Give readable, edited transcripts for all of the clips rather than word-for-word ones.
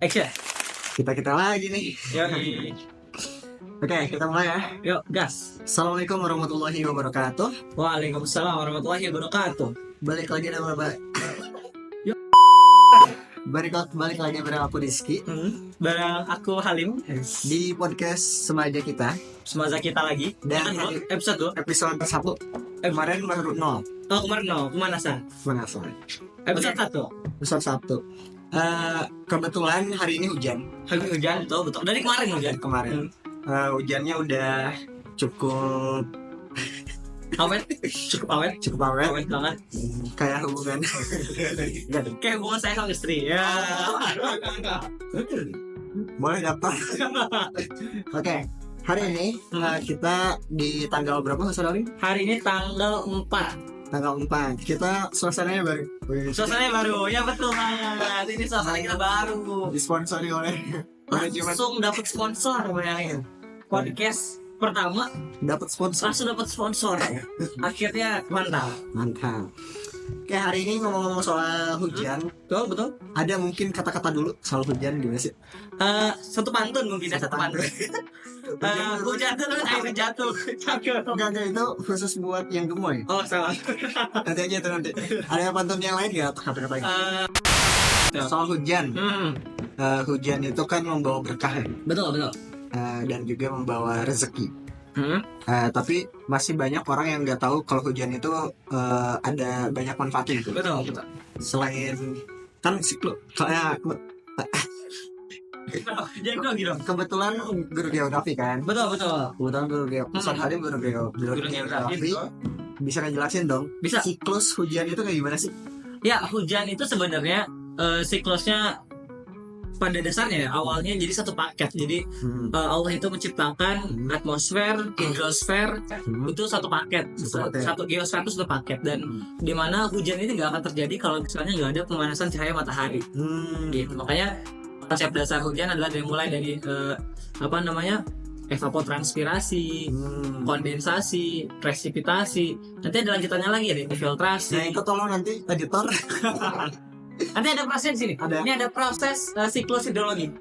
Action. Kita lagi nih. Yoi. Oke, kita mulai ya. Yuk, gas. Assalamualaikum warahmatullahi wabarakatuh. Waalaikumsalam warahmatullahi wabarakatuh. Balik lagi sama Mbak. Yuk. Balik lagi bersama aku Rizky Barang aku Halim. di podcast Semaja kita. Semasa kita lagi. Dan episode 2. episode 1 kemarin baru 0. Oh, kemarin no, pemanasan. Mengasal. Episode 1. Episode 1. Kebetulan hari ini hujan. Hari hujan, betul. Dari kemarin hujan. Kemarin. Hujannya udah cukup Awet, cukup awet. Awet banget. Kayak hubungan. Kayak hubungan saya sama istri. Ya. Boleh dapat. Oke. Hari ini kita di tanggal berapa saudari? Hari ini tanggal 4. Tanggal 4. Kita suasananya baru. Suasananya baru. Ya betul banget. Ini suasana kita baru. Disponsori oleh manajemen. Langsung dapat sponsor, bayangin. Podcast pertama Dapat sponsor. langsung dapat sponsor. Akhirnya mantap. Mantap. Oke, hari ini ngomong-ngomong soal hujan, Betul. ada mungkin kata-kata dulu soal hujan gimana sih? Satu pantun mungkin ya, satu pantun. Hujan turun air jatuh. Cakep. Enggak, itu khusus buat yang gemoy. Oh, salah. Nanti aja itu nanti. Ada pantun yang lain nggak kata-katanya? Soal hujan. Hujan itu kan membawa berkah ya? Betul. Dan juga membawa rezeki. Tapi masih banyak orang yang nggak tahu kalau hujan itu ada banyak manfaatnya gitu. Betul. Selain kan siklus kayak Jadi gue gitu. kebetulan guru geografi kan. Betul. Kebetulan guru geografi. Ustaz Halim guru geografi. Bisa ngejelasin dong. Bisa. Siklus hujan itu kayak gimana sih? Ya, hujan itu sebenarnya siklusnya pada dasarnya awalnya jadi satu paket. Jadi Allah itu menciptakan atmosfer, hidrosfer itu satu paket. Satu geosfer itu satu paket, dan dimana hujan ini nggak akan terjadi kalau misalnya nggak ada pemanasan cahaya matahari. Gitu. Makanya konsep dasar hujan adalah mulai dari evapotranspirasi, kondensasi, presipitasi. Nanti ada lanjutannya lagi, ada infiltrasi. Nah, itu tolong nanti editor. Nanti ada proses di sini. Ada. Ini ada proses siklus hidrologi.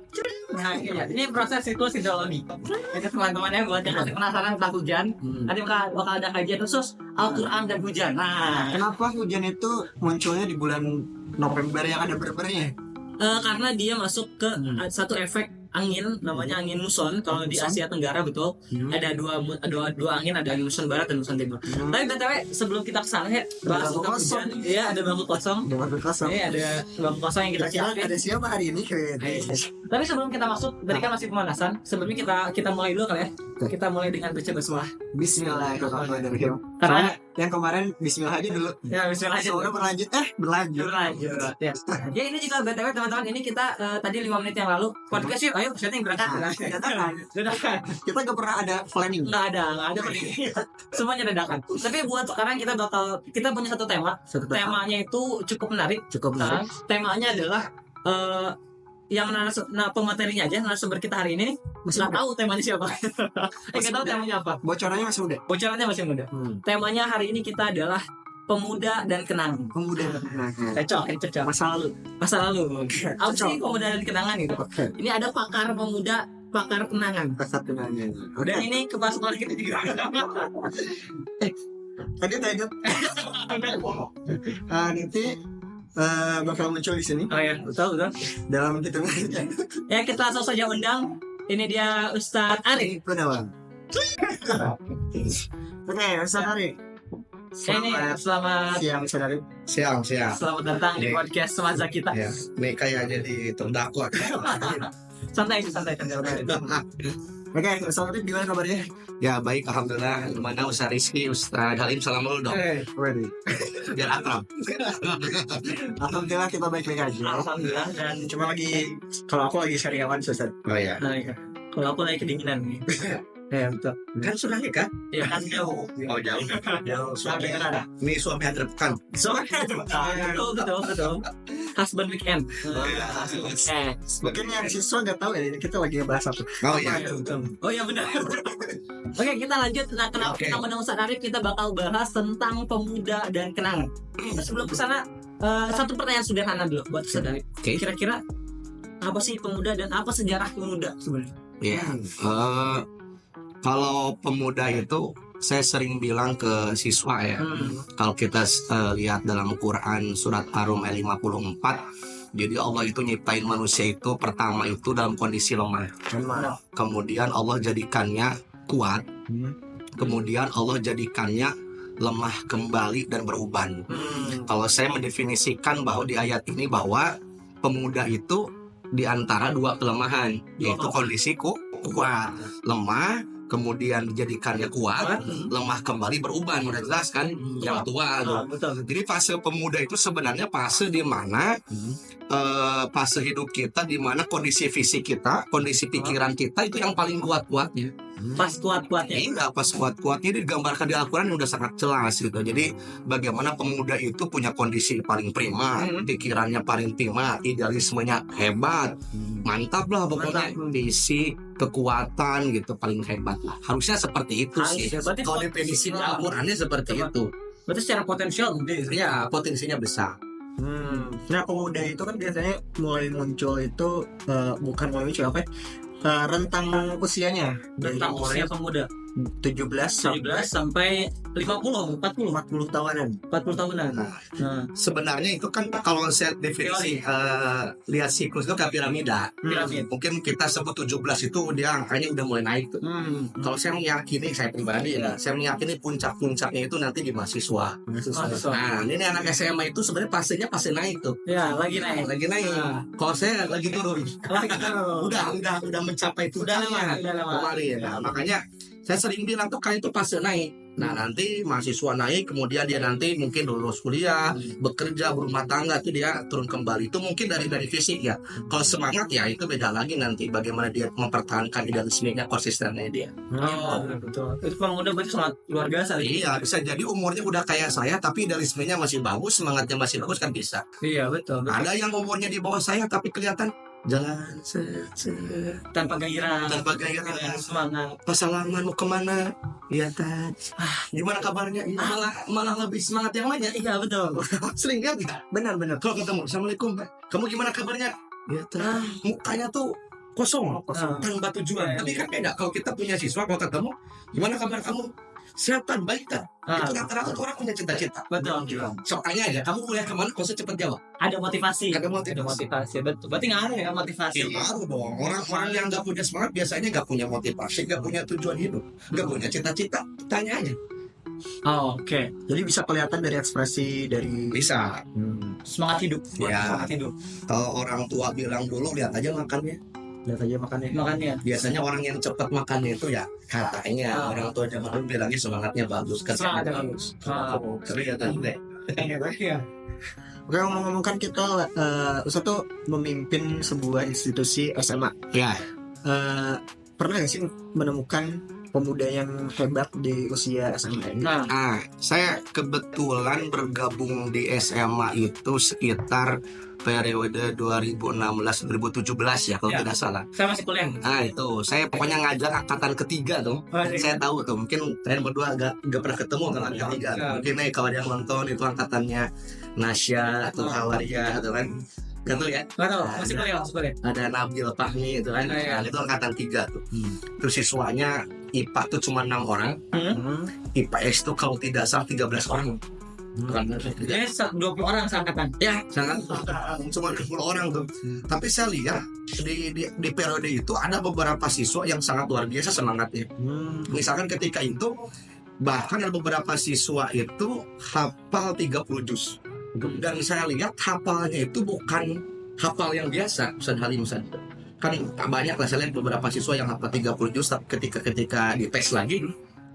Nah, ini proses siklus hidrologi. Itu teman-teman yang buat yang masih penasaran tentang hujan, nanti bakal ada kajian khusus Al-Quran dan hujan. Nah, Kenapa hujan itu munculnya di bulan November yang ada berbernya? karena dia masuk ke satu efek angin, namanya angin muson. Kalau di Asia Tenggara betul, ada dua angin, ada angin muson barat dan muson timur. Tapi btw sebelum kita kesana ya, bahas tentang hujan. Iya, ada bangku kosong. Ini ada bangku kosong yang kita siapin. Ada siapa hari ini? Tapi sebelum kita masuk, tadi kan masih pemanasan. Sebelumnya kita mulai dulu kali ya. Kita mulai dengan baca basmalah. Bismillahirrahmanirrahim. Karena Yang kemarin Bismillah aja dulu. ya bismillah aja. Soalnya berlanjut. Ya. Ya, ini juga btw teman-teman, ini kita tadi 5 menit yang lalu podcast yuk, ayo setting berangkat. Sudah kan? Kita gak pernah ada planning. Nggak ada semuanya dadakan. Tapi buat sekarang kita punya satu tema. Temanya itu cukup menarik. Temanya adalah pematerinya aja, narasumber kita hari ini nggak tahu temanya siapa. Nggak tahu temanya apa. Bocorannya masih muda. Bocorannya masih muda. Temanya hari ini kita adalah pemuda dan kenangan. Pemuda. Cocok. Masa lalu. Apa sih pemuda dan kenangan itu? Ini ada pakar pemuda, pakar kenangan. Dan ini kepala sekolah kita juga. Tadi tanya. Nanti bakal muncul di sini Oh ya, betul. dalam hitungan. Ya, kita langsung saja undang. Ini dia Ustadz Arif. Gunawan. Oke, Ustaz Arif. Ini selamat Siang, Ustaz Arif. Siang. selamat datang di podcast Semasa Kita. Ya, ini kayak jadi terdakwa. Santai. Oke, Ustaz Arif gimana kabarnya? Ya baik, alhamdulillah. Gimana Ustaz Rizky, Ustaz Halim, salam dulu dong. Ready. Biar akrab. Alhamdulillah kita baik-baik aja. Alhamdulillah. Dan Cuma kalau aku lagi sariawan, Ustaz. Oh ya. kalau aku lagi kedinginan nih. Ya betul. Kan sudah nikah? Ya kan jauh. Oh jauh. Suami kan ada. Ini suami hadapkan. Betul. Husband weekend. Mungkin yang siswa nggak tahu ya, kita lagi bahas apa. Oh ya. Oh ya benar. Oke, kita lanjut. Nah, kenapa Oke. kita undang Ustadz Arif? Kita bakal bahas tentang pemuda dan kenangan. Sebelum kesana, satu pertanyaan sederhana dulu buat Ustadz Arif. Oke. Kira-kira apa sih pemuda dan apa sejarah pemuda sebenarnya? Ya, kalau pemuda itu saya sering bilang ke siswa ya, kalau kita lihat dalam Quran surat Ar-Rum ayat 54, jadi Allah itu nyiptain manusia itu pertama itu dalam kondisi lemah. Kemudian Allah jadikannya kuat. Kemudian Allah jadikannya lemah kembali dan beruban. Kalau saya mendefinisikan bahwa di ayat ini bahwa pemuda itu di antara dua kelemahan, yaitu kondisi kuat, lemah, kemudian dijadikannya kuat, lemah kembali beruban. Udah jelas kan? Yang tua tuh. Jadi fase pemuda itu sebenarnya fase di mana fase hidup kita, di mana kondisi fisik kita, kondisi pikiran kita itu yang paling kuat-kuatnya. Pas kuat-kuatnya. Iya, pas kuat-kuatnya digambarkan di Al-Quran udah sangat jelas gitu. Jadi bagaimana pemuda itu punya kondisi paling prima, pikirannya paling prima, idealismenya hebat, mantap lah pokoknya, visi, kekuatan gitu paling hebat lah. Harusnya seperti itu sih. Kalau definisi Al-Qurannya seperti itu. Berarti secara potensial gede. Ya, potensinya besar. Nah, pemuda itu kan biasanya mulai muncul itu bukan mulai muncul apa ya? Rentang usianya Tentang usia pemuda 17 sampai 40 tahunan. Nah, Sebenarnya itu kan kalau saya definisi lihat siklus itu kayak piramida. Mungkin kita sebut 17 itu dia angkanya udah mulai naik tuh. Kalau saya meyakini, saya pribadi ya, saya meyakini puncak-puncaknya itu nanti di mahasiswa. Nah, ini anak SMA itu sebenarnya fase naik tuh. ya lagi naik. Kalau saya lagi turun. Udah mencapai puncaknya kemarin. Nah, makanya saya sering bilang tuh kayak itu fase naik. Nah, nanti mahasiswa naik, kemudian dia nanti mungkin lulus kuliah, bekerja, berumah tangga, itu dia turun kembali. Itu mungkin dari fisik ya. Kalau semangat ya itu beda lagi nanti bagaimana dia mempertahankan idealismenya, konsistennya dia. Betul. Itu pemuda berarti sangat luar biasa. Iya, bisa jadi umurnya udah kayak saya tapi idealismenya masih bagus, semangatnya masih bagus kan bisa. Iya, betul. Ada yang umurnya di bawah saya tapi kelihatan jalan Tanpa gairah, semangat. Pasalaman mau kemana? Iya kan. Gimana kabarnya? Malah lebih semangat yang lainnya. Iya, betul. Sering kan? benar Kalau ketemu, assalamualaikum, Pak. Kamu gimana kabarnya? Ya, mukanya tuh kosong, tanpa tujuan. Tapi kan beda. Kalau kita punya siswa, kalau ketemu, gimana kabar kamu? Sehat, baik kan? Itu rata-rata orang punya cita-cita. Betul. Soalnya aja, kamu kuliah kemana? Kau cepet jawab. Ada motivasi. Ada motivasi. Betul. Berarti ngaruh ya motivasi. Ngaruh dong. Orang-orang yang nggak punya semangat biasanya nggak punya motivasi, nggak punya tujuan hidup, nggak punya cita-cita. Tanya aja. Oke. Jadi bisa kelihatan dari ekspresi dari Bisa. Semangat hidup. Ya. Semangat hidup. Kalau orang tua bilang dulu lihat aja makannya. lihat aja makannya. Makanya. Biasanya orang yang cepat makannya itu ya katanya orang tua zaman dulu bilangnya semangatnya bagus. Semangatnya bagus. Tapi ya tadi Oke, ngomong-ngomong kan kita Ustaz tuh memimpin sebuah institusi SMA. ya. Pernah gak sih menemukan pemuda yang hebat di usia SMA ini? Nah, Saya kebetulan bergabung di SMA itu sekitar periode 2016-2017 ya kalau tidak salah. saya masih kuliah. Nah itu, saya pokoknya ngajar angkatan ketiga tuh. Saya tahu tuh, mungkin saya berdua agak pernah ketemu angkatan ketiga. Mungkin kalau dia nonton itu angkatannya Nasya atau Hawaria atau kan. Gak tahu ya. Nggak tahu, masih kuliah. Ada Nabil Fahmi itu kan. Nah, itu angkatan 3 tuh. Terus siswanya IPA tuh cuma 6 orang. IPS tuh kalau tidak salah 13 orang. Jadi 20 orang seangkatan. Ya, sangat cuma 10 orang tuh. Tapi saya lihat di periode itu ada beberapa siswa yang sangat luar biasa semangatnya. Misalkan ketika itu bahkan ada beberapa siswa itu hafal 30 juz. Dan saya lihat hafalnya itu bukan hafal yang biasa, Ustaz Halim Ustaz. Kan banyak lah saya lihat beberapa siswa yang hafal 30 juz tapi ketika dites lagi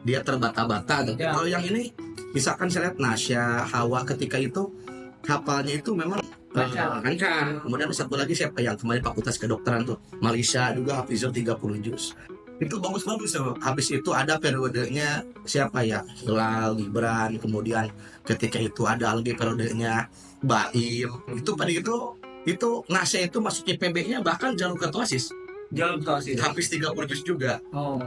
dia terbata-bata. Ya. Kalau yang ini misalkan saya lihat Nasya, Hawa ketika itu hafalnya itu memang lancar. Kemudian satu lagi siapa yang kemarin fakultas kedokteran tuh, Malaysia juga hafizul 30 juz. Itu bagus-bagus tuh. Habis itu ada periodenya siapa ya? Hilal, Gibran, kemudian ketika itu ada lagi periodenya Baim. Itu pada itu Nasya itu masuk IPB-nya bahkan jalur ketua OSIS. Habis 30 juz juga.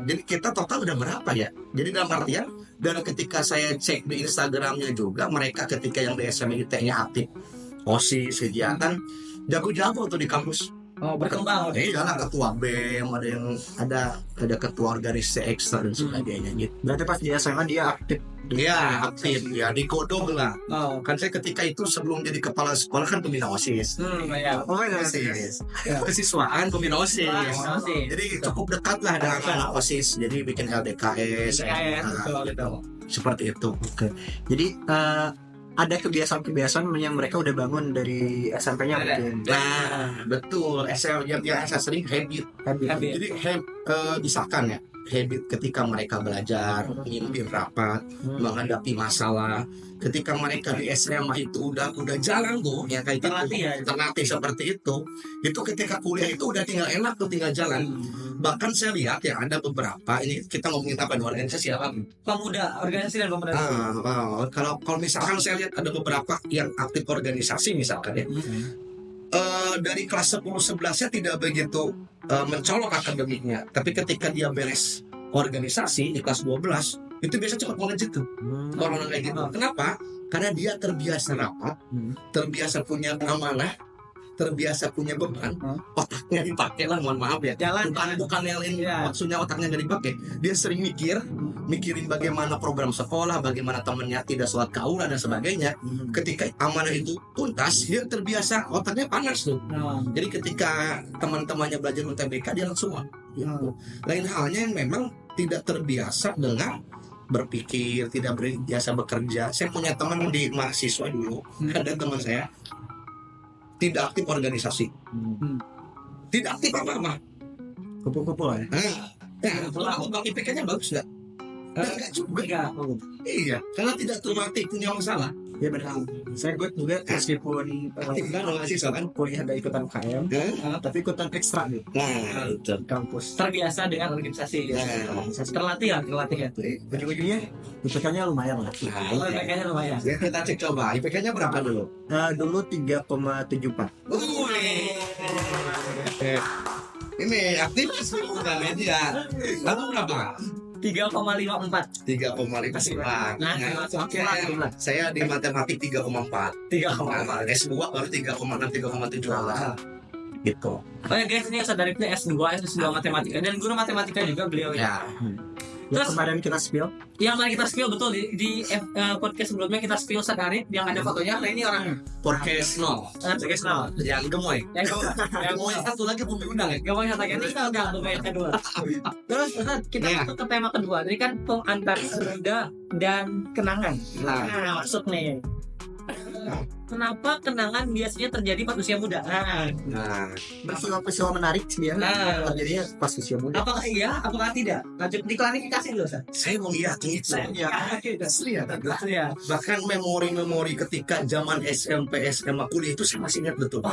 Jadi kita total udah berapa ya? Jadi dalam artian dan ketika saya cek di Instagramnya juga mereka ketika yang di SMIT-nya aktif OSIS kegiatan jago-jago tuh di kampus. Berkembang. Iya lah, ketua BEM, ada ketua organisasi ekstra dan sebagainya gitu. Berarti pas di SMA dia aktif. Iya, aktif ya, digodok lah. Kan saya ketika itu sebelum jadi kepala sekolah kan pembina OSIS. Ya. OSIS. Kesiswaan pembina OSIS. Jadi cukup dekat lah dengan anak OSIS. Jadi bikin LDKS. Betul. Seperti itu. Oke. Jadi ada kebiasaan-kebiasaan yang mereka udah bangun dari SMP-nya mungkin. Nah, betul. Yang saya sering habit. Jadi misalkan ya, habit ketika mereka belajar, memimpin rapat, menghadapi masalah. Ketika mereka di SMA itu udah jalan tuh, ya kayak terlatih seperti itu ketika kuliah itu udah tinggal enak tuh, tinggal jalan. Bahkan saya lihat ya ada beberapa, ini kita ngomongin apa, organisasi apa? Pemuda, organisasi dan pemuda. Kalau misalkan saya lihat ada beberapa yang aktif organisasi misalkan ya. Dari kelas 10-11-nya tidak begitu mencolok akademiknya, tapi ketika dia beres organisasi di kelas 12 itu biasa cepat college itu orang kayak gitu. Kenapa? Karena dia terbiasa rapat, terbiasa punya amanah, terbiasa punya beban, otaknya dipakai lah, mohon maaf ya, bukan yang lain, maksudnya otaknya nggak dipakai. Dia sering mikirin bagaimana program sekolah, bagaimana temennya tidak sholat kaula dan sebagainya. Ketika amanah itu tuntas, dia terbiasa, otaknya panas tuh. Jadi ketika teman-temannya belajar UTBK, dia langsung lain halnya yang memang tidak terbiasa dengan berpikir, tidak biasa bekerja. Saya punya teman di mahasiswa dulu, ada teman saya tidak aktif organisasi, tidak aktif apa-apa, kumpul-kumpul ya. Bang IPK-nya bagus nggak? Enggak juga. Iya, karena tidak terlatih punya masalah. Ya benar. Saya juga meskipun Aktif kan mahasiswa kan? kuliah ada ikutan KM, tapi ikutan ekstra nih kampus. Terbiasa dengan organisasi. Terlatih ya. Ujung-ujungnya IPK-nya lumayan lah. IPK-nya lumayan. Ya, kita cek coba, IPK-nya berapa dulu? Dulu 3,74. Ini aktivis bukan media. Kamu berapa? 3,54. 3,54. Saya di matematik 3,4. S2 baru 3,6, 3,7 lah. Gitu. Oh ya guys, ini saudaranya S2 matematika dan guru matematika juga beliau ya. Terus kemarin kita spill. Yang kemarin kita spill betul di podcast sebelumnya kita spill Sakarit yang ada fotonya. Nah ini orang Podcast nol. podcast nol. Yang gemoy. Yang Gemoy satu lagi belum diundang ya. Gak mau kata ini kita udah yang kedua. Terus kita masuk ke tema kedua. Jadi kan antar muda dan kenangan. Nah masuk nih. Kenapa kenangan biasanya terjadi pas usia muda? Nah, peristiwa menarik sih ya. Terjadinya pas usia muda. Apakah iya? Apakah tidak? Lanjut diklarifikasi dulu, San. saya mengiyakin itu. Asli ya. Ya. Bahkan memori-memori ketika zaman SMP, SMA, kuliah itu saya masih ingat betul.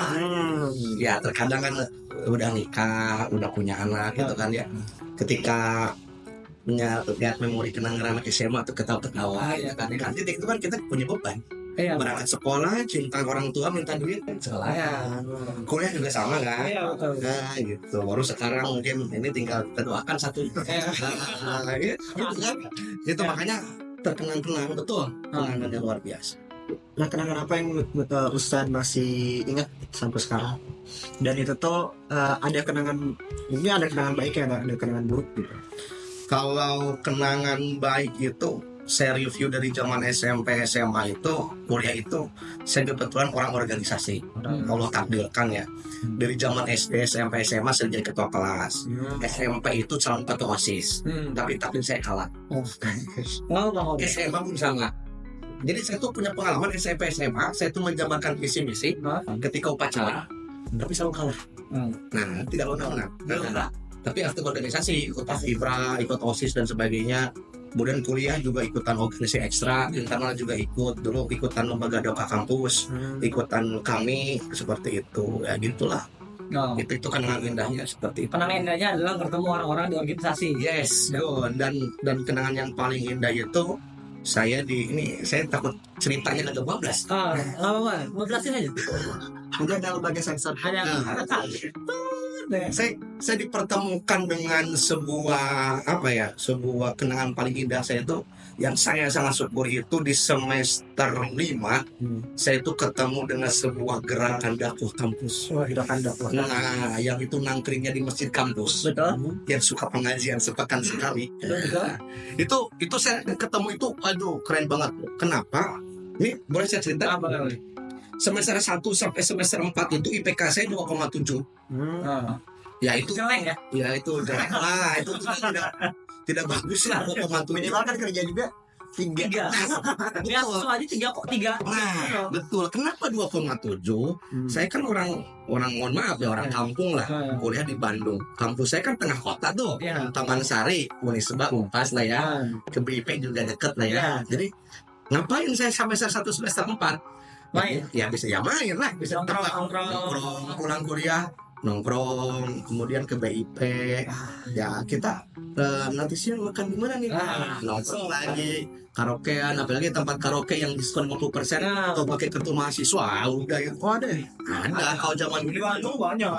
Ya terkadang kan udah nikah, udah punya anak gitu kan ya. Ketika lihat memori kenangan anak SMA tuh ketawa-ketawa ya kan. Titik itu kan kita punya beban. Berangkat sekolah, cinta orang tua, minta duit kan sekolah. Kuliah juga sama kan. Betul. Nah gitu. Baru sekarang mungkin ini tinggal kita doakan satu. Gitu kan. Itu makanya terkenang-kenang betul. Kenangannya luar biasa. Nah, kenangan apa yang Ustadz masih ingat sampai sekarang? Dan itu tuh ada kenangan, ini ada kenangan baik ya, ada kenangan buruk gitu. Kalau kenangan baik itu saya review dari zaman SMP SMA itu, kuliah itu saya kebetulan orang organisasi. Allah takdirkan ya. Dari zaman SD SMP SMA saya jadi ketua kelas. SMP itu calon ketua OSIS. Tapi saya kalah. SMA pun sama. Jadi saya tuh punya pengalaman SMP SMA, saya tuh menjabarkan visi misi ketika upacara, tapi selalu kalah. Nah, tidak menang. Tapi aktif organisasi, ikut FIBRA, ikut OSIS dan sebagainya. Kemudian kuliah juga ikutan organisasi ekstra, internal juga ikut, dulu ikutan lembaga doka kampus, ikutan kami seperti itu, ya gitulah. Itu kenangan indahnya seperti itu. Kenangan indahnya adalah bertemu orang-orang di organisasi. Yes, dan kenangan yang paling indah itu saya takut ceritanya agak bablas. Apa? Mau jelasin aja. Udah ada lembaga sensor. Saya dipertemukan dengan sebuah sebuah kenangan paling indah saya itu yang saya sangat syukuri itu di semester 5 saya itu ketemu dengan sebuah gerakan dakwah kampus. Wah, gerakan dakwah. Nah, yang itu nangkringnya di masjid kampus. Betul. Yang suka pengajian sepekan sekali. Nah, itu saya ketemu itu, aduh keren banget. Kenapa? Ini boleh saya cerita? Apa? Semester 1 sampai semester 4 itu IPK saya 2,7. Ya itu Jelek ya? ya itu jelek lah, itu tidak bagus lah 2,7. Minimal kan kerja juga 3. Ya, langsung aja 3. Nah, betul. Kenapa 2,7? Saya kan orang mohon maaf ya, orang kampung lah. Kuliah di Bandung. Kampus saya kan tengah kota tuh. Ya. Taman Sari, Unisba, Unpas lah ya. Ke BIP juga deket lah ya. Jadi ngapain saya sampai 1 semester 4? Main. Ya bisa ya main lah, bisa nongkrong pulang kuliah, nongkrong, kemudian ke BIP. Ya kita nanti siang makan di mana nih? Nongkrong lagi, karaokean, apalagi tempat karaoke yang diskon 50% atau pakai kartu mahasiswa. Udah ya. Oh, ada. Ada kalau zaman dulu banyak.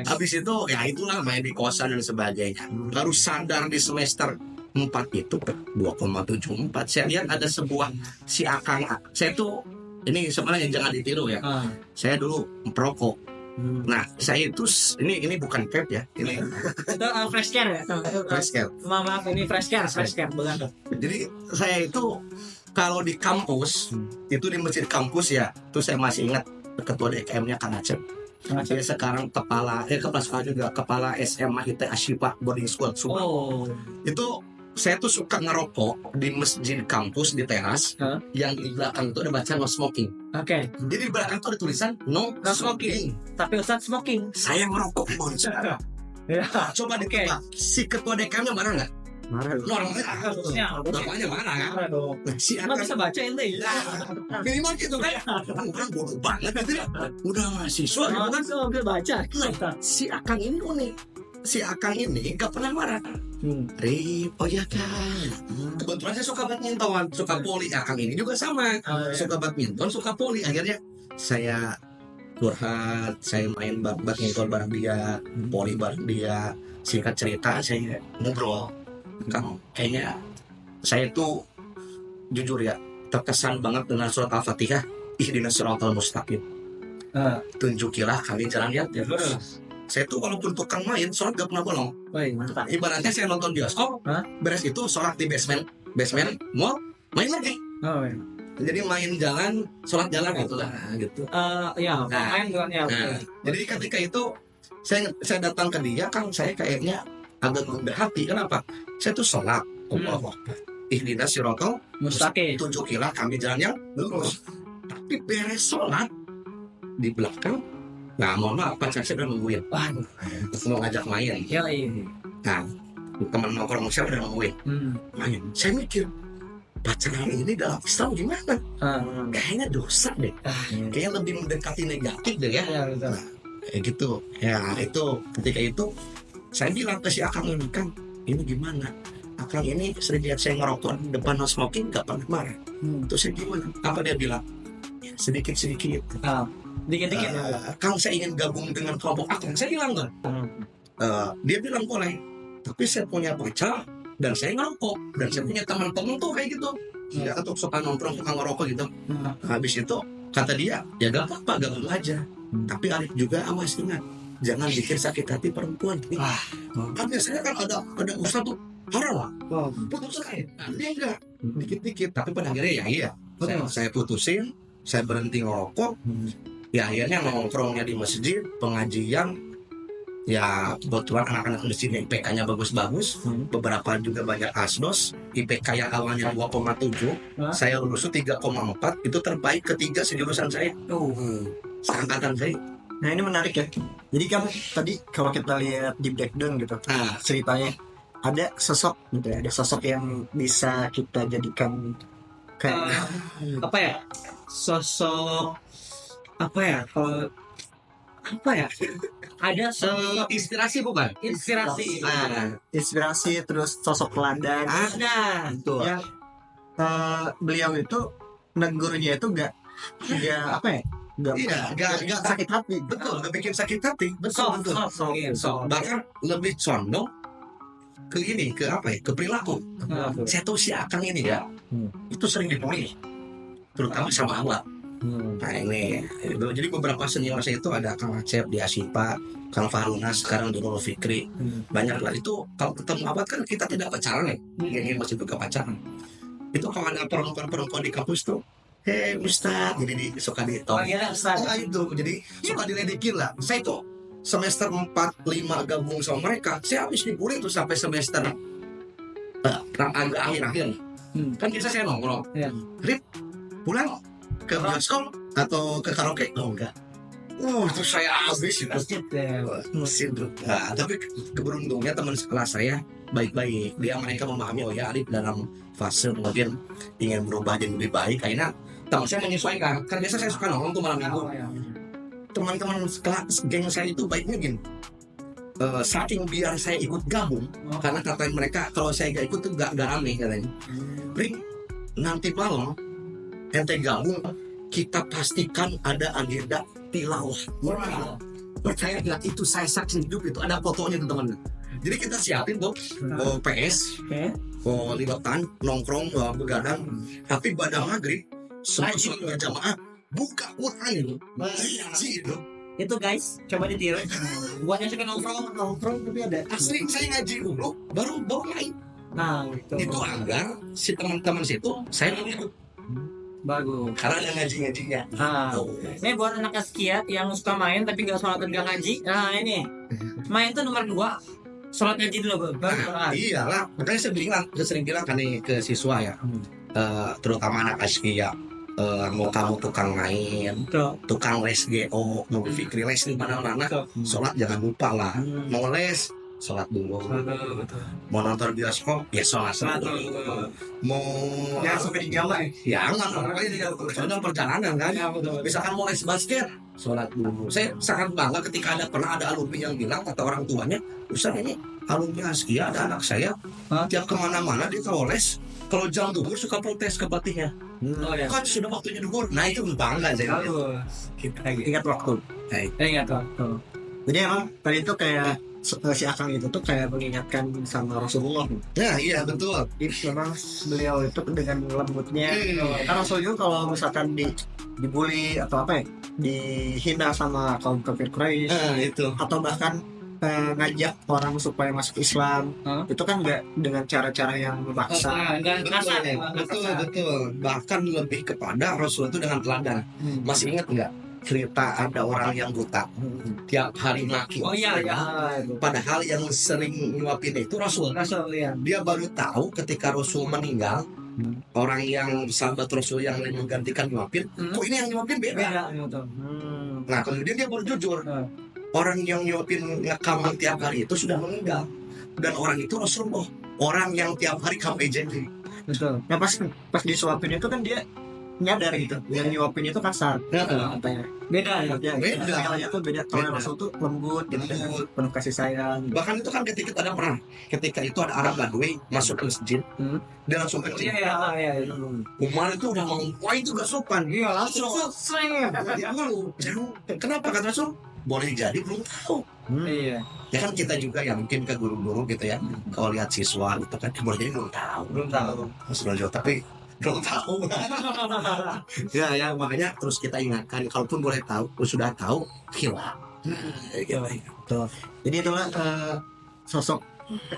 Habis itu ya itulah main di kosan dan sebagainya. Baru sadar di semester 4 itu 2,74. Saya lihat ada sebuah si Akang. Saya tuh ini sebenarnya jangan ditiru ya. Saya dulu perokok. Nah, saya itu ini bukan vape ya. Ini Itu fresh care ya? fresh care. Maaf, ini fresh care benar. Jadi saya itu kalau di kampus itu di masjid kampus ya, itu saya masih ingat ketua DKM-nya Kang Acep. Dia sekarang kepala sekolah juga, kepala SMA IT Ashifa Boarding School Subang. Oh. Itu saya tuh suka ngerokok di masjid kampus di teras, yang di belakang itu ada baca no smoking. Oke. Jadi di belakang tuh ada tulisan no smoking. Tapi Ustadz smoking. Saya ngerokok monster. Ya. Coba ditebak, si ketua DKM-nya marah nggak? Marah. Normalnya Harusnya. bapaknya marah kan? Marah dong. Si Nggak bisa baca ente. minimal gitu kan? Orang bodoh banget gitu ya. Udah mahasiswa gitu kan? Nggak bisa baca. Nah, si Akang ini unik. Si Akang ini gak pernah marah. Rip, oh ya kan. Kebetulan saya suka badminton, suka poli. Akang ini juga sama, suka badminton, suka poli. Akhirnya saya curhat, saya main badminton bareng dia, poli bareng dia. Singkat cerita, saya ngobrol. Kang, kayaknya saya tuh jujur ya, terkesan banget dengan surat Al-Fatihah. Ihdinas siratal mustaqim. Tunjukilah kami jalan yang lurus. Saya tuh walaupun tukang main, sholat gak pernah bolong. Baik, mantap. Ibaratnya saya nonton bioskop, beres itu sholat di basement, mall, main lagi. Oh, iya. Jadi main jalan, sholat jalan gitu lah, gitu. Ya, main ya. Nah, jadi ketika itu saya datang ke dia, Kang, saya kayaknya agak rendah hati. Kenapa? Saya tuh sholat, Allahu Akbar. Ihdinas siratal Mustaqim. tunjukilah kami jalan yang lurus. Tapi beres sholat di belakang, nah mohon maaf pacar saya udah nungguin. Waduh, mau ngajak main. Ya, iya. Nah, teman nongkrong saya udah nungguin main. Saya mikir, pacaran ini dalam Islam gimana? Kayaknya dosa deh. Kayaknya lebih mendekati negatif deh ya. Ya, betul. Kayak gitu. Ya itu ketika itu saya bilang ke si Akang ini, Kang, ini gimana? Akang ini sering lihat saya ngerokok di depan no smoking gak pernah marah. Terus saya gimana? Apa dia bilang? Ya, sedikit-sedikit. Dikit-dikit. Kang, saya ingin gabung dengan kelompok Akang. Saya bilang kan. Dia bilang boleh. Tapi saya punya pacar dan saya ngerokok dan saya punya teman-teman tuh kayak gitu. Ya tuh suka nongkrong, suka ngerokok gitu. Habis itu kata dia, ya gak apa-apa, gabung aja. Tapi Arif juga awas ingat, jangan bikin sakit hati perempuan. Kan biasanya kan ada usaha tuh haram lah. Putus saya. Dia enggak. Dikit-dikit. Tapi pada akhirnya ya iya. Saya putusin, saya berhenti ngerokok. Ya akhirnya nongkrongnya di masjid, pengajian. Ya kebetulan anak-anak di sini IPK-nya bagus-bagus. Beberapa juga banyak asdos. IPK yang awalnya 2,7, saya lulus 3,4. Itu terbaik ketiga sejurusan saya. Seangkatan saya. Nah, ini menarik ya. Jadi kan tadi kalau kita lihat di breakdown gitu, ceritanya ada sosok gitu ya, ada sosok yang bisa kita jadikan kayak apa ya? Sosok apa ya? Kalau apa ya? Ada sosok Inspirasi bukan? inspirasi. inspirasi, terus sosok teladan. Ada. Betul. Yang beliau itu negurnya itu gak apa ya, nggak sakit hati. betul, nggak bikin sakit hati, betul. Bahkan lebih condong ke ini, ke apa ya, ke perilaku. Saya tahu si Akang ini ya, itu sering dibully, terutama sama awak. Nah ini, jadi beberapa senior saya itu ada Kang Acep di Asipa, Kang Faruna, sekarang Nurul Fikri, banyak lah. Itu kalau ketemu abad kan kita tidak pacaran ya, yang masih juga pacaran. Itu kalau ada perempuan-perempuan di kampus tuh, hei Ustaz, jadi suka ditolong. Itu, jadi suka diledekin lah. Saya tuh semester 4-5 gabung sama mereka, saya habis dibully tuh sampai semester agak akhir-akhir. Kan biasa saya nongkrong, Rip, pulang ke bioskop atau ke karaoke? Oh enggak. Itu saya habis mesin tuh. Nah, tapi keberuntungnya teman sekelas saya baik-baik. Mereka memahami, oh ya Arif dalam fase mungkin ingin berubah jadi lebih baik. Akhirnya teman saya menyesuaikan. Kan biasa saya suka nongkrong tuh malam minggu. Teman-teman sekelas geng saya itu baiknya gini. Saking biar saya ikut gabung, karena katanya mereka kalau saya gak ikut tuh gak rame katanya. Ring, nanti malam ente gabung, kita pastikan ada agenda tilawah. Percaya nggak, itu saya saksi hidup, itu ada fotonya tuh teman. Jadi kita siapin tuh PS, libatan, nongkrong, begadang. Tapi pada maghrib semua berjamaah buka Quran itu, ngaji itu. Itu guys, coba ditiru. Buat yang suka nongkrong tapi ada. Asli saya ngaji dulu, baru main. Nah, itu agar si teman-teman situ saya mau ikut. Bagus. Karena ada ngaji-ngajinya. Ini buat anak askiat yang suka main tapi nggak sholat dan nggak ngaji. Nah ini, main tuh nomor 2, sholat ngaji dulu baru. Iyalah, makanya saya sering bilang kan nih ke siswa ya, terutama anak askiat. Mau kamu tukang main, tukang les GO, mau Fikri les di mana-mana, sholat jangan lupa lah. Mau les, sholat dulu. Mau nonton bioskop, ya sholat dulu. Mau sampai di Jawa ya enggak, soalnya perjalanan kan. Misalkan mau les basket, sholat dulu. Saya sangat bangga ketika pernah ada alumni yang bilang, kata orang tuanya, Ustaz ini alumni Askia, ada anak saya, tiap kemana-mana dia kalau les, kalau jam duhur suka protes ke pelatihnya. Kan sudah waktunya duhur. Nah itu bangga saya. Kita ingat waktu. Ingat waktu. Jadi emang tadi itu kayak si Akang itu tuh kayak mengingatkan sama Rasulullah. Ya iya betul. Memang beliau itu dengan lembutnya. Karena Rasulullah kalau misalkan dibully atau apa ya, dihina sama kaum kafir Quraisy, itu atau bahkan ngajak orang supaya masuk Islam, itu kan nggak dengan cara-cara yang memaksa. Betul. Bahkan lebih kepada Rasul itu dengan teladan. Masih ingat nggak cerita ada orang yang buta tiap hari maki? Oh iya. Padahal yang sering nyuapin itu Rasul. Ya. Dia baru tahu ketika Rasul meninggal, orang yang sahabat Rasul yang menggantikan nyuapin, kok ini yang nyuapin beda. Nah kemudian dia baru jujur. Orang yang nyuapin ngekaman tiap hari itu sudah meninggal, dan orang itu Rasulullah, orang yang tiap hari KPJ. Betul. Nah pas disuapin itu kan dia nyadar gitu, yang nyuapin itu kasar. Katanya Beda ya. Beda. Itu beda. Kalau Rasul tuh lembut, gitu, penuh kasih sayang. Bahkan itu kan ketika itu ada Arab Badui masuk ke masjid, dia langsung kencing. Iya. Umar itu udah mau, wah itu gak sopan. Iya langsung. Kenapa kata Rasul? Boleh jadi belum tahu. Iya. Ya kan kita juga ya mungkin ke guru-guru gitu ya, kalau lihat siswa gitu kan, boleh jadi belum tahu. Tapi belum tahu. ya makanya terus kita ingatkan, kalaupun boleh tahu, sudah tahu hilang. Betul. Jadi itulah sosok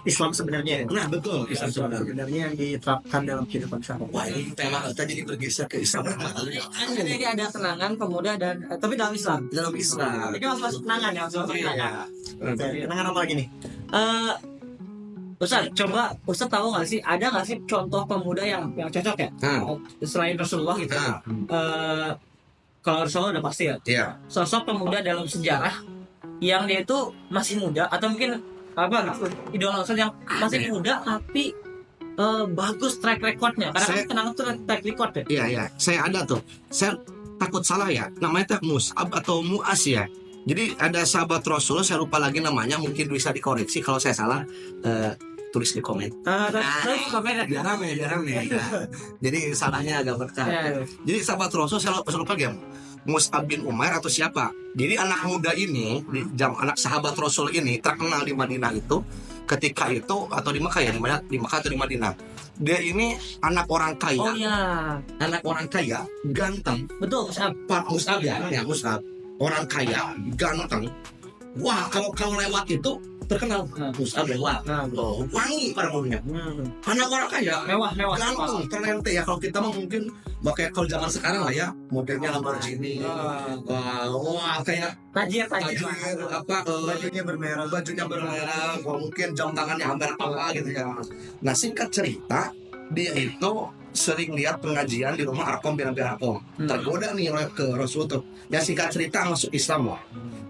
Islam sebenarnya. Nah betul, Islam sebenarnya yang diterapkan dalam kehidupan sehari. Wah ini tema kita jadi bergeser ke Islam. Jadi ada kenangan pemuda dan tapi dalam Islam. Ini masuk kenangan ya, Kenangan apa lagi nih? Ustaz, coba Ustaz tahu nggak sih, ada nggak sih contoh pemuda yang cocok ya? Selain Rasulullah gitu. Kalau Rasulullah udah pasti ya. Iya. Sosok pemuda dalam sejarah yang dia itu masih muda atau mungkin idola Ustaz yang masih muda tapi bagus track recordnya. Karena kenangan tuh track record ya. Iya. Saya ada tuh. Saya takut salah ya. Namanya Mus'ab atau Mu'as ya. Jadi ada sahabat Rasul, saya lupa lagi namanya, mungkin bisa dikoreksi kalau saya salah, tulis di komen. Biar rame. Jadi salahnya agak berkah. Jadi sahabat Rasul saya lupa game. Mus'ab bin Umair atau siapa. Jadi anak muda ini, anak sahabat Rasul ini terkenal di Madinah itu ketika itu, atau di Mekah ya, di Mekah atau di Madinah. Dia ini anak orang kaya. Oh iya. Anak orang kaya, ganteng. Betul, Mus'ab. Pak Mus'ab ya Mus'ab. Orang kaya, ganteng. Wah, kalau lewat itu terkenal Mus'ab lewat. Oh, wangi pada mulutnya. Anak orang kaya, Mewah. ganteng, terlente ya. Kalau kita mah mungkin pakai, kalau zaman sekarang lah ya, modelnya Lamborghini. Wah, kayak Tajir. Bajunya bermerah. Wah, mungkin jam tangannya hampir apa gitu ya. Nah, singkat cerita, dia itu sering lihat pengajian di rumah Arqam bin Abi Arqam. Tergoda nih ke Rasul tuh. Yang singkat cerita masuk Islam.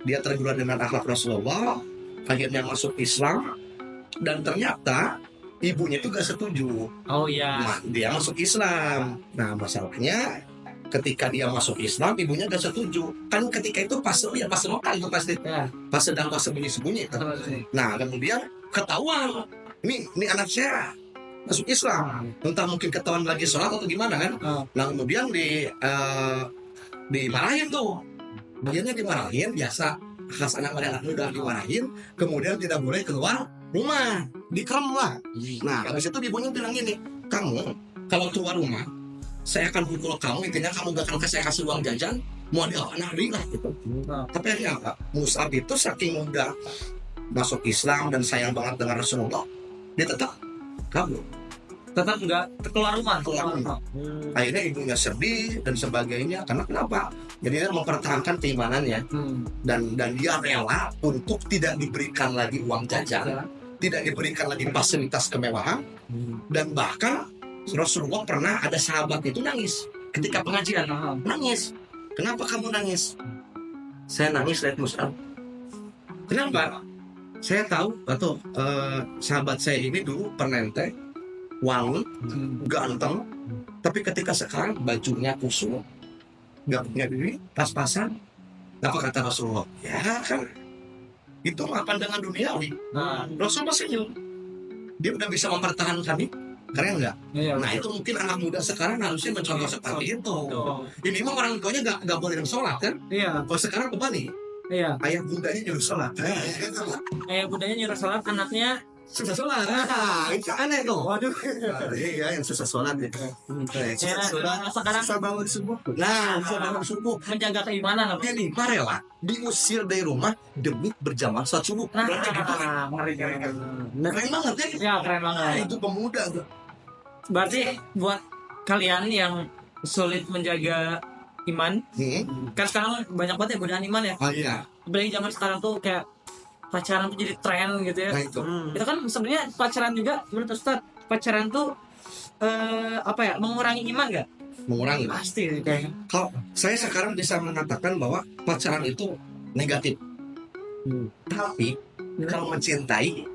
Dia tergoda dengan akhlak Rasulullah, akhirnya masuk Islam, dan ternyata ibunya itu gak setuju. Oh iya. Nah, dia masuk Islam. Nah, masalahnya ketika dia masuk Islam, ibunya gak setuju. Kan ketika itu pas Mekah itu pasti, Ya. pas sedang sembunyi-sembunyi. Nah, kemudian ketahuan, ini anak saya masuk Islam. Entah mungkin ketahuan lagi sholat atau gimana kan. Nah, kemudian dimarahin tuh. Akhirnya dimarahin, biasa khas anak muda dimarahin, kemudian tidak boleh keluar rumah, dikerem lah. Nah, habis itu ibunya bilang gini, kamu kalau keluar rumah, saya akan pukul kamu, intinya kamu gak akan saya kasih uang jajan, mau diapain lah gitu. Tapi akhirnya apa? Mus'ab itu saking muda masuk Islam dan sayang banget dengan Rasulullah, dia tetap kabur. Tetap nggak keluar rumah. Akhirnya ibunya sedih dan sebagainya, karena kenapa? Jadi dia mempertahankan keimanannya, dan dia rela untuk tidak diberikan lagi uang jajan, tidak diberikan lagi fasilitas kemewahan, dan bahkan Rasulullah pernah ada sahabat itu nangis ketika pengajian. Nangis. Kenapa kamu nangis? Saya nangis lihat Mus'ab. Kenapa? Saya tahu atau sahabat saya ini dulu penente, wangi, ganteng, tapi ketika sekarang bajunya kusut, gak punya diri, pas-pasan. Apa kata Rasulullah? Ya kan, itu mah pandangan duniawi. Rasul masih senyum. Dia udah bisa mempertahankan ini. Keren nggak? Iya. Nah, itu mungkin anak muda sekarang harusnya mencontoh seperti itu. Ini mah orang tuanya gak boleh sholat kan? Iya. Kalau sekarang kembali, Iya. ayah bundanya nyuruh sholat. Budanya nyuruh sholat, anaknya Susah sholat. Itu aneh tuh. Waduh. Iya, yang susah sholat ya. sekarang Susah bangun subuh. Nah, susah bangun subuh. menjaga keimanan. Dia nih, rela diusir dari rumah demi berjamaah sholat subuh. Berarti gitu kan? Ngeri. Keren banget ya. Ya, keren Nah, banget. itu pemuda tuh. Berarti buat kalian yang sulit menjaga iman, kan sekarang banyak banget ya godaan iman ya. Oh iya. Apalagi zaman sekarang tuh kayak pacaran tuh jadi tren gitu ya. Nah itu. Itu kan sebenarnya pacaran juga menurut Ustaz, pacaran tuh mengurangi iman gak? Mengurangi. Pasti kayak. Kalau saya sekarang bisa mengatakan bahwa pacaran itu negatif. Tapi kalau mencintai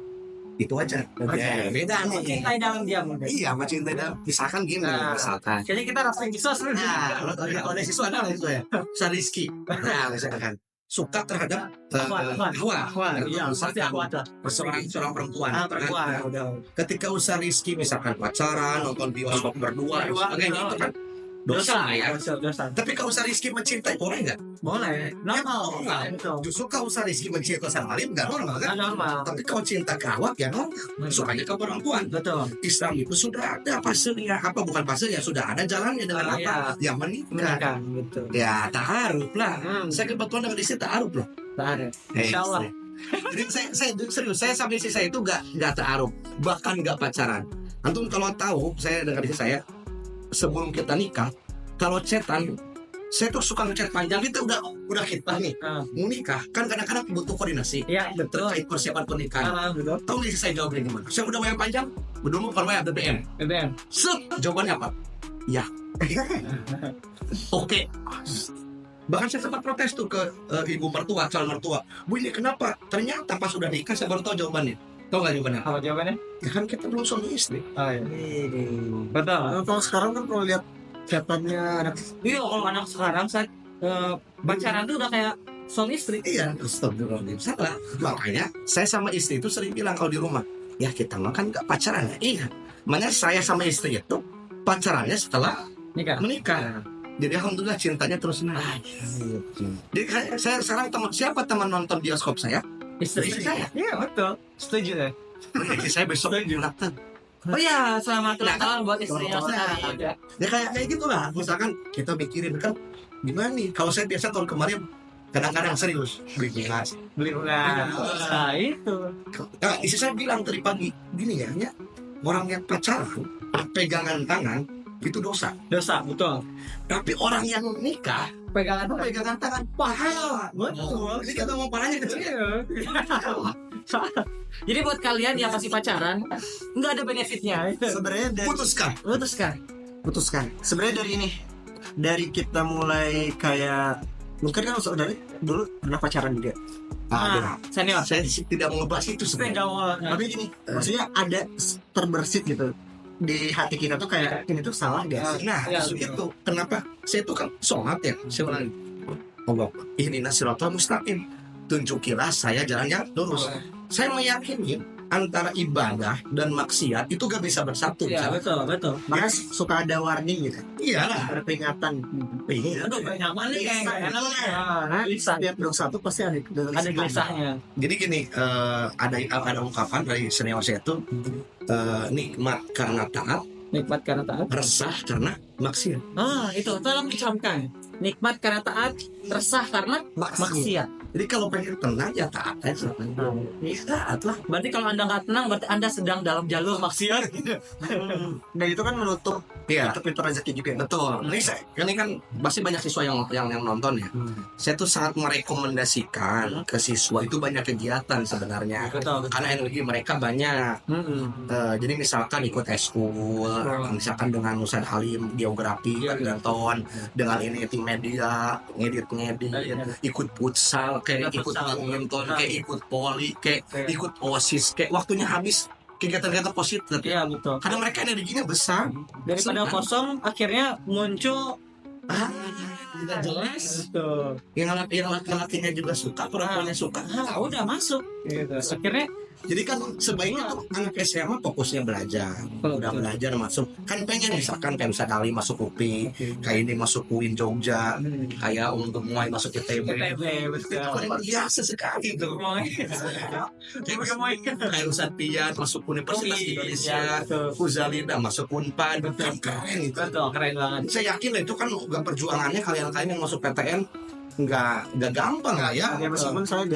itu wajar. Oke. Beda nih. Cintai dalam diam. Iya, mencintai dalam misalkan gini, Nah. misalkan. Jadi kita rasain kisos. Nah, kalau ada siswa ada itu ya. Rizky. Nah, misalkan suka terhadap Hawa. Iya, pasti aku ada. seorang perempuan. Perempuan. Ketika usaha Rizky misalkan pacaran, nonton bioskop berdua, sebagainya itu kan dosa ya. Dosa. Tapi kalau usaha Rizky mencintai boleh nggak? Boleh. Normal. Betul. Justru kalau usaha Rizky mencintai sama lain nggak normal kan? Normal. Tapi kalau cinta ke Hawa ya normal. Sukanya ke perempuan. Betul. Islam itu sudah ada pasalnya, apa bukan pasalnya, sudah ada jalannya dengan apa? Yang menikah. Betul. Ya ta'aruf lah. Saya kebetulan dengan istri ta'aruf loh. Tak ada. Insyaallah. Jadi saya serius, saya sama istri saya itu nggak ta'aruf, bahkan nggak pacaran. Antum kalau tahu, saya dengan istri saya sebelum kita nikah, kalau chatan, saya tuh suka ngechat panjang. Kita udah kita nih mau nikah, kan kadang-kadang butuh koordinasi. Iya, betul. Terkait persiapan pernikahan. Betul. Tahu nih saya jawabnya gimana? Saya udah WA panjang, belum bukan WA BBM. BBM. Jawabannya apa? Ya. Oke. Bahkan saya sempat protes tuh ke ibu mertua, calon mertua. Bu, ini kenapa? Ternyata pas udah nikah saya baru tahu jawabannya. Tahu nggak jawabannya? Apa jawabannya? Ya kan kita belum suami istri. Oh, iya. Betul. Kalau sekarang kan kalau lihat chatannya anak Iya, kalau anak sekarang saat pacaran tuh udah kayak suami istri. Iya, astagfirullahaladzim. Salah. Makanya saya sama istri itu sering bilang kalau di rumah, ya kita makan nggak pacaran ya? Iya. Makanya saya sama istri itu pacarannya setelah Nikah. menikah. Jadi alhamdulillah cintanya terus naik. Jadi saya sekarang siapa teman nonton bioskop saya? Istri saya. Iya betul. Setuju ya. Jadi saya besok Natal. Oh iya, selamat ulang tahun buat istrinya. Ya kayak gitulah. Misalkan kita mikirin kan gimana nih? Kalau saya biasa tahun kemarin kadang-kadang serius beli bunga. Nah itu. Nah, istri saya bilang tadi pagi gini ya, orang yang pacaran pegangan tangan itu dosa. Betul. Tapi orang yang nikah pegangan tangan pahala. Betul. Jadi kata mau pahalanya kecil. Jadi buat kalian yang masih pacaran, nggak ada benefitnya. Sebenarnya dari Putuskan. Sebenarnya dari ini, dari kita mulai kayak mungkin kan saudara dulu pernah pacaran juga. Senior. Saya tidak mau ngebahas itu sebenarnya. Tapi gini, maksudnya ada terbersit gitu di hati kita tuh kayak ini tuh salah gak sih? Nah, itu kenapa saya tuh kan sholat ya, saya ulangi. Allah, ini siratal mustaqim. Tunjukilah saya jalan yang lurus. Saya meyakini antara ibadah dan maksiat itu gak bisa bersatu. Iya, betul. Makanya suka ada warning gitu. Iyalah. Ada peringatan. Aduh, banyak mana kayak Setiap dosa tuh pasti ada gelisahnya. Jadi gini, ada ungkapan dari senior saya itu nikmat karena taat, resah karena maksiat. Itu tolong dicamkan. Nikmat karena taat, resah karena maksiat. Jadi kalau pengen tenang ya taat aja. Ya taat lah. Berarti kalau Anda nggak tenang, berarti Anda sedang dalam jalur maksiat. Dan itu kan menutup Iya. pintu rezeki juga. Betul. Ini kan pasti banyak siswa yang nonton ya. Saya tuh sangat merekomendasikan ke siswa itu banyak kegiatan sebenarnya. Betul. Karena energi mereka banyak. Jadi misalkan ikut eskul, misalkan dengan Ustaz Halim geografi, badminton, dengan ini tim media, ngedit, ikut futsal, kayak ikut badminton, kayak ikut poli, kayak ikut OSIS, kayak waktunya habis kegiatan-kegiatan positif. Iya, betul. Karena mereka energinya besar. Daripada kosong, akhirnya muncul tidak jelas. Betul. Yang laki-lakinya juga suka, perempuannya suka. Udah masuk. Gitu. Akhirnya Jadi kan sebaiknya tuh anak SMA fokusnya belajar. Udah belajar masuk. Kan pengen misalkan kayak Ustaz Ali masuk UPI, kayak ini masuk UIN Jogja, kayak untuk mulai masuk ITB. Itu kan luar biasa sekali tuh. Kayak Ustaz Pian masuk Universitas Indonesia, Uzalida masuk Unpad, kan keren itu. betul, keren banget. Saya yakin itu kan juga perjuangannya kalian yang masuk PTN nggak gampang lah ya. Ya meskipun saya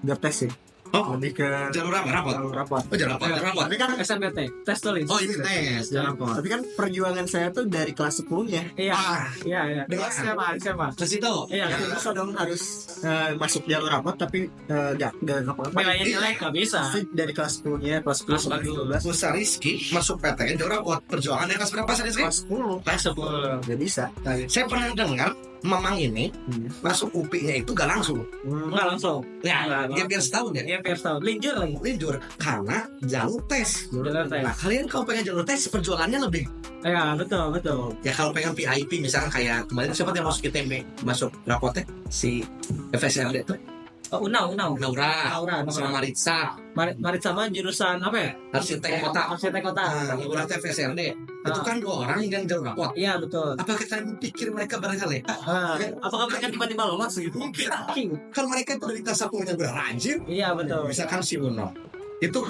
udah tes sih. Oh, Lebih ke jalur rapat. rapat. Oh, jalur rapat. Tapi kan SMPT, tes tulis. Oh, ini tes jalur rapat. Tapi kan perjuangan saya tuh dari kelas 10 ya. Iya. Dengan siapa? Ke situ. Iya, Bisa dong harus masuk jalur rapat tapi nggak apa-apa. nilainya jelek nggak bisa. Pasti dari kelas 10 nya, kelas 10 sampai 12. Musa Rizky masuk PTN jalur rapat. Perjuangannya kelas berapa sih? Kelas 10. Kelas 10. Nggak bisa. Saya pernah dengar Mamang ini masuk UPI-nya itu gak langsung. Nggak langsung. Ya, dia biar setahun ya. Iya, biar tahu. Linjur lagi. Linjur karena jalur tes. Jalur tes. Nah, kalian kalau pengen jalur tes perjuangannya lebih. Ya, betul. Ya kalau pengen VIP misalkan kayak kemarin siapa yang masuk ITB masuk rapotnya si FSLD itu Unau. Naura sama Maritza sama jurusan apa ya? arsitek kota. Naura FSLD itu kan 2 orang yang jalur rapot. Iya, betul. Apa kita pikir mereka barangkali Apakah mereka tiba-tiba lolos gitu? mungkin kan mereka itu dari tas sapunya berrajin. Iya, betul. Misalkan si Uno itu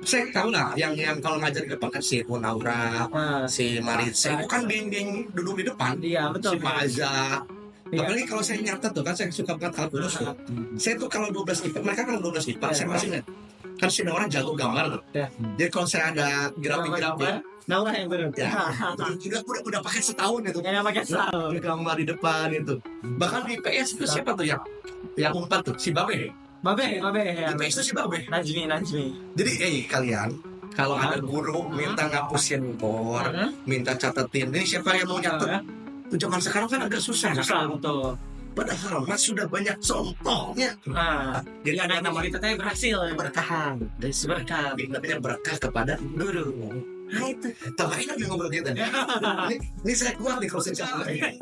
saya tahu lah yang kalau ngajar di depan kan si Naura, si Maritza itu kan geng duduk di depan. Iya, betul. Si Pak Aza. Apalagi kalau saya nyatet tuh kan saya suka banget kalkulus tuh. Saya tuh kalau 12 IPA, mereka kan 12 IPA, saya masih ingat. Kan si Naura jago gambar tuh. Jadi kalau saya ada grafik Naura yang benar. ya, udah pakai setahun itu. Yang pakai setahun. Gambar di depan itu. Bahkan di PS itu siapa tuh yang umpat tuh si Babe. Babe ya. Di PS itu si Babe. Najmi. Jadi kalian kalau ada guru minta ngapusin bor, minta catetin, ini siapa yang mau nyatet? Zaman sekarang kan agak susah. Betul. Padahal mas sudah banyak contohnya. Jadi ada nama kita berhasil. Berkah. Dari berkah. Namanya berkah kepada guru. Nah itu. Tambahin lagi ngobrol kita. Ini saya kuat nih kalau saya capek.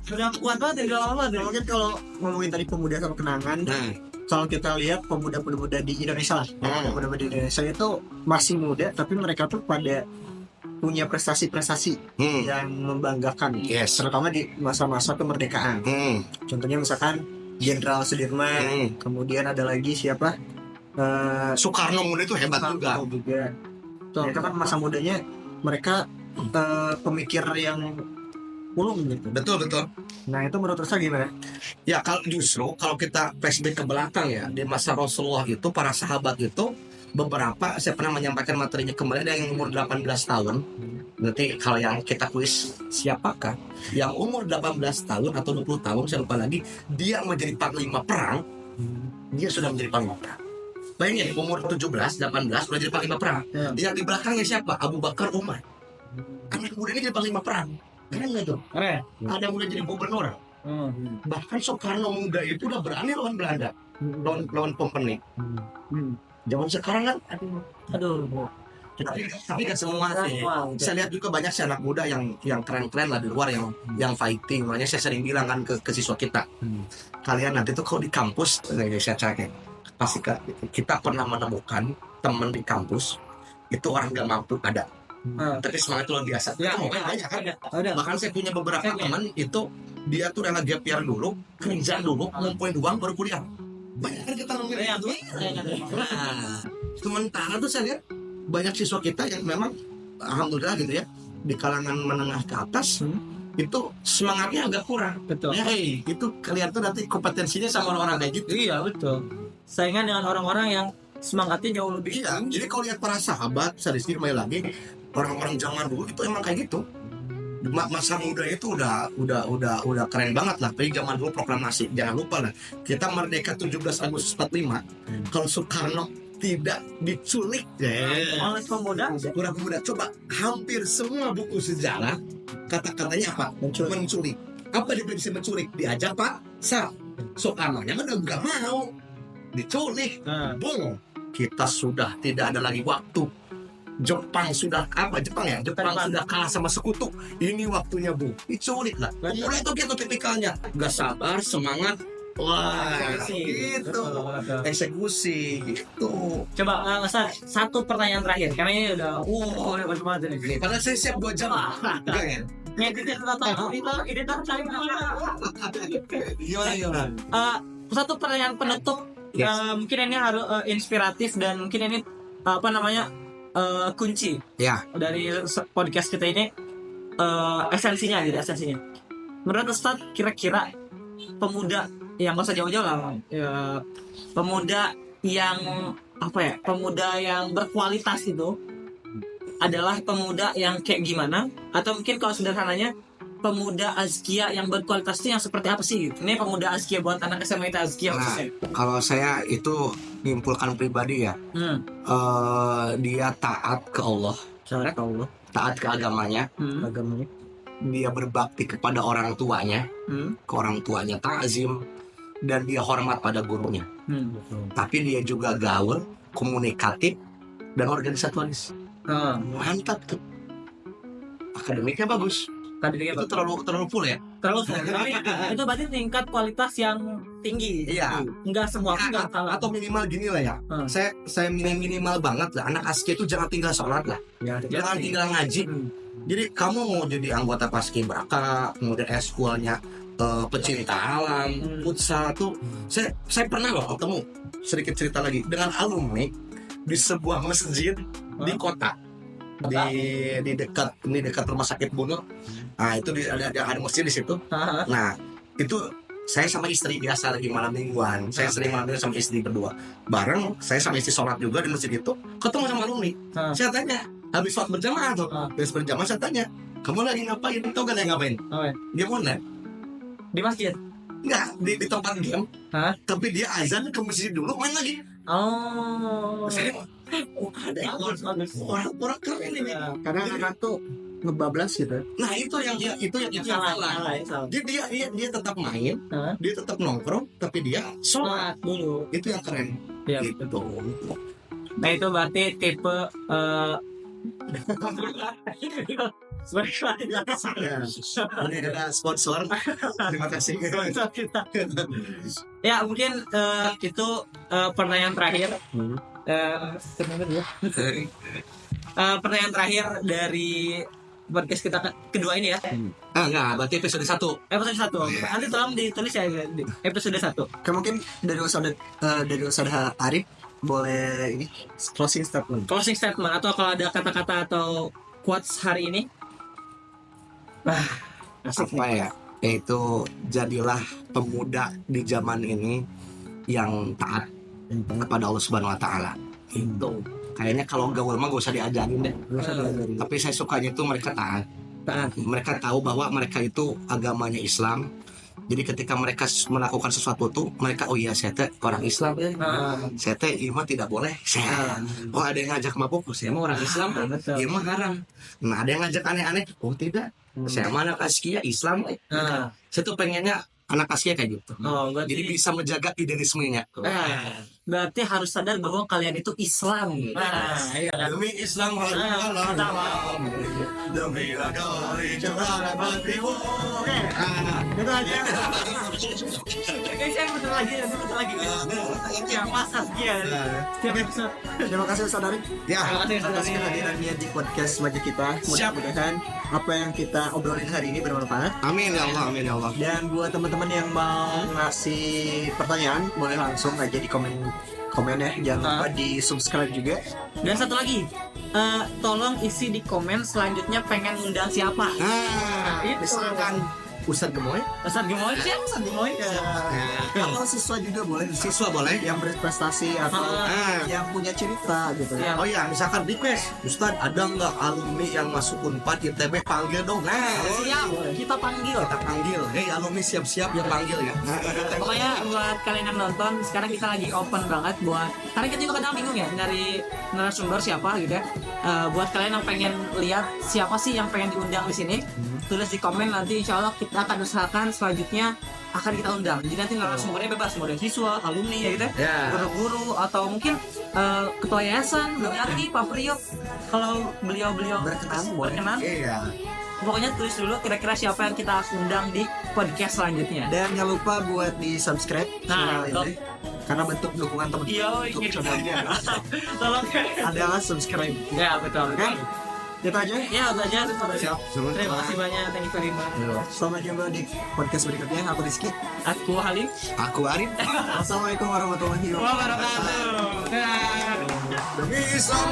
Sudah kuat banget ya, lama deh. Mungkin kalau ngomongin tadi pemuda sama kenangan, kalau kita lihat pemuda-pemuda di Indonesia lah, pemuda-pemuda di Indonesia itu masih muda, tapi mereka tuh pada punya prestasi-prestasi yang membanggakan, Yes. terutama di masa-masa kemerdekaan. Contohnya misalkan Jenderal Sudirman, kemudian ada lagi siapa? Soekarno muda itu hebat juga. Ya, itu kan masa mudanya mereka pemikir yang ulung gitu. Betul. Nah itu menurut saya gimana? Ya kalau kita flashback ke belakang ya, di masa Rasulullah itu para sahabat itu beberapa, saya pernah menyampaikan materinya kembali, ada yang umur 18 tahun. Nanti kalau yang kita kuis siapakah yang umur 18 tahun atau 20 tahun saya lupa lagi, dia menjadi panglima perang. Dia sudah menjadi panglima perang. Bayangin umur 17, 18 sudah jadi panglima perang. Yang di belakangnya siapa? Abu Bakar, Umar. Anak muda ini jadi panglima perang. Keren nggak tuh? Ada yang udah jadi gubernur. Bahkan Soekarno muda itu udah berani lawan Belanda, lawan Company. Zaman sekarang kan, Aduh. tapi kan semua sih. Saya lihat juga banyak sih anak muda yang keren-keren lah di luar yang fighting. Makanya saya sering bilang kan ke siswa kita, kalian nanti tuh kalau di kampus, saya cek pasti kita pernah menemukan teman di kampus itu orang nggak mampu ada. Tapi semangat luar biasa. Ya, banyak kan. ada. Bahkan saya punya beberapa teman itu dia tuh rela gap year dulu, kerja dulu, ngumpulin uang baru kuliah. Banyak kan kita ngomongin itu. Nah, sementara tuh saya lihat banyak siswa kita yang memang alhamdulillah gitu ya, di kalangan menengah ke atas itu semangatnya agak kurang. Betul. Ya, itu kalian tuh nanti kompetensinya sama orang-orang kayak gitu. Iya betul. Saingan dengan orang-orang yang semangatnya jauh lebih. Iya, jadi kalau lihat para sahabat, saya disini kembali lagi, orang-orang zaman dulu itu emang kayak gitu. Masa muda itu udah keren banget lah. Tapi zaman dulu proklamasi, jangan lupa lah, kita merdeka 17 Agustus 45. Kalau Soekarno tidak diculik Oleh pemuda. kurang pemuda, coba hampir semua buku sejarah kata-katanya apa? Menculik. Apa definisi menculik? Diajak Pak Sa. Soekarno-nya kan udah nggak mau diculik. Boom. Kita sudah tidak ada lagi waktu. Jepang sudah Jepang sudah kalah sama sekutu. Ini waktunya Bu, diculik lah. Pemuda itu gitu tipikalnya, nggak sabar, semangat. Wah, gitu. Eksekusi gitu. Coba satu pertanyaan terakhir karena ini udah hebat banget ini. Padahal saya siap 2 jam. Enggak ya? Ngeditnya kita tahu ini tahu saya. Gimana? Satu pertanyaan penutup. Mungkin ini harus inspiratif dan mungkin ini kunci Ya. dari podcast kita ini, esensinya. Menurut Ustaz, kira-kira pemuda yang nggak usah jauh-jauh lah, pemuda yang pemuda yang berkualitas itu adalah pemuda yang kayak gimana? Atau mungkin kalau sederhananya, pemuda azkia yang berkualitas itu yang seperti apa sih? Ini pemuda azkia buat anak SMA itu azkia khususnya. Kalau saya itu menyimpulkan pribadi ya, dia taat ke Allah, taat ke agamanya, dia berbakti kepada orang tuanya, ke orang tuanya takzim, dan dia hormat pada gurunya. Tapi dia juga gaul, komunikatif, dan organisatoris. Mantap tuh. Akademiknya bagus. Itu terlalu full ya. Itu berarti tingkat kualitas yang tinggi. Iya. Enggak semua enggak salah. Atau minimal gini lah ya. Saya minimal banget lah. Anak ASKI itu jangan tinggal sholat lah. Jangan tinggal ngaji. Jadi kamu mau jadi anggota Paski Braka, kemudian eskulnya pecinta alam, futsal tuh. Saya pernah loh ketemu, sedikit cerita lagi, dengan alumni di sebuah masjid di kota. Di dekat rumah sakit Bunur. Nah, itu ada masjid di situ. Nah, itu saya sama istri biasa lagi malam mingguan. Saya sering malam mingguan sama istri berdua. Bareng saya sama istri sholat juga di masjid itu. Ketemu sama alumni. Saya tanya, habis sholat berjamaah tuh. Habis berjamaah saya tanya, kamu lagi ngapain? Tahu gak dia ngapain? Dia mana? Di masjid? Enggak, di tempat game. Tapi dia azan ke masjid dulu, main lagi. Saya ada orang keren ini. Karena anak tuh ngebablas gitu. Nah itu yang salah. Jadi dia tetap main, dia tetap nongkrong, tapi dia sholat dulu. Itu yang keren. Ya, gitu. Nah itu berarti tipe Ini ada sponsor. Terima kasih. Ya mungkin itu pertanyaan terakhir. Pertanyaan terakhir dari podcast kita kedua ini ya. Enggak, berarti episode 1. Episode 1. Nanti tolong ditulis ya di episode 1. Mungkin dari Ustadz Arif boleh ini closing statement. Closing statement atau kalau ada kata-kata atau quotes hari ini. Asik Apa ya? Yaitu jadilah pemuda di zaman ini yang taat kepada Allah Subhanahu wa taala. Itu. Kayaknya kalau gaul mah gak usah diajarin deh. Tapi saya sukanya itu mereka taat. Mereka tahu bahwa mereka itu agamanya Islam. Jadi ketika mereka melakukan sesuatu tuh mereka saya teh orang Islam ya. Saya teh imah tidak boleh. Ada yang ngajak mabuk, saya mah orang Islam. Iya mah haram. Nah ada yang ngajak aneh-aneh, tidak. Saya mah anak askia Islam. Saya tuh pengennya anak askia kayak gitu. Jadi bisa menjaga idealismenya. Berarti harus sadar bahwa kalian itu Islam. Demi Islam demi negara cerah batimu. Itu aja. Saya betul lagi. Ya, masa setiap episode. Terima kasih Ustadz Arif. Ya, Atas kehadirannya di podcast wajah kita. Mudah-mudahan apa yang kita obrolin hari ini bermanfaat. amin ya Allah, amin ya Allah. Dan buat teman-teman yang mau ngasih pertanyaan, boleh langsung aja di komen ya. Jangan lupa di subscribe juga. Dan satu lagi, tolong isi di komen selanjutnya pengen undang siapa. Itu misalkan Ustadz Gemoy, Ustadz Gemoy sih, Ustadz Gemoy. Kalau siswa juga boleh. siswa boleh. Yang berprestasi atau yang punya cerita gitu ya. Oh ya, misalkan request, Ustadz ada nggak alumni yang masuk Unpad ITB, panggil dong. Siap, kita panggil. Kita panggil. Alumni siap-siap ya panggil ya. Pokoknya buat kalian yang nonton, sekarang kita lagi open banget buat. Karena kita juga kadang bingung ya dari narasumber siapa gitu ya. Buat kalian yang pengen lihat siapa sih yang pengen diundang di sini, tulis di komen, nanti insya Allah kita akan usahakan selanjutnya akan kita undang. Jadi nanti narasumbernya bebas, mau dari siswa, alumni ya gitu ya, guru-guru atau mungkin ketua yayasan, Bang Ardi, Pak Priok. Kalau beliau berkenan, Iya. pokoknya tulis dulu kira-kira siapa yang kita undang di podcast selanjutnya. Dan jangan lupa buat di subscribe channel ini. Karena bentuk dukungan teman YouTube channelnya. Tolong adalah subscribe. ya, betul. Oke? Itu aja. Ya, itu aja. Siap. Terima kasih banyak, thank you very much. Sampai jumpa di podcast berikutnya. Aku Rizky. Aku Halim. Aku Arif. Assalamualaikum warahmatullahi wabarakatuh. Wabarakatuh. Demi Islam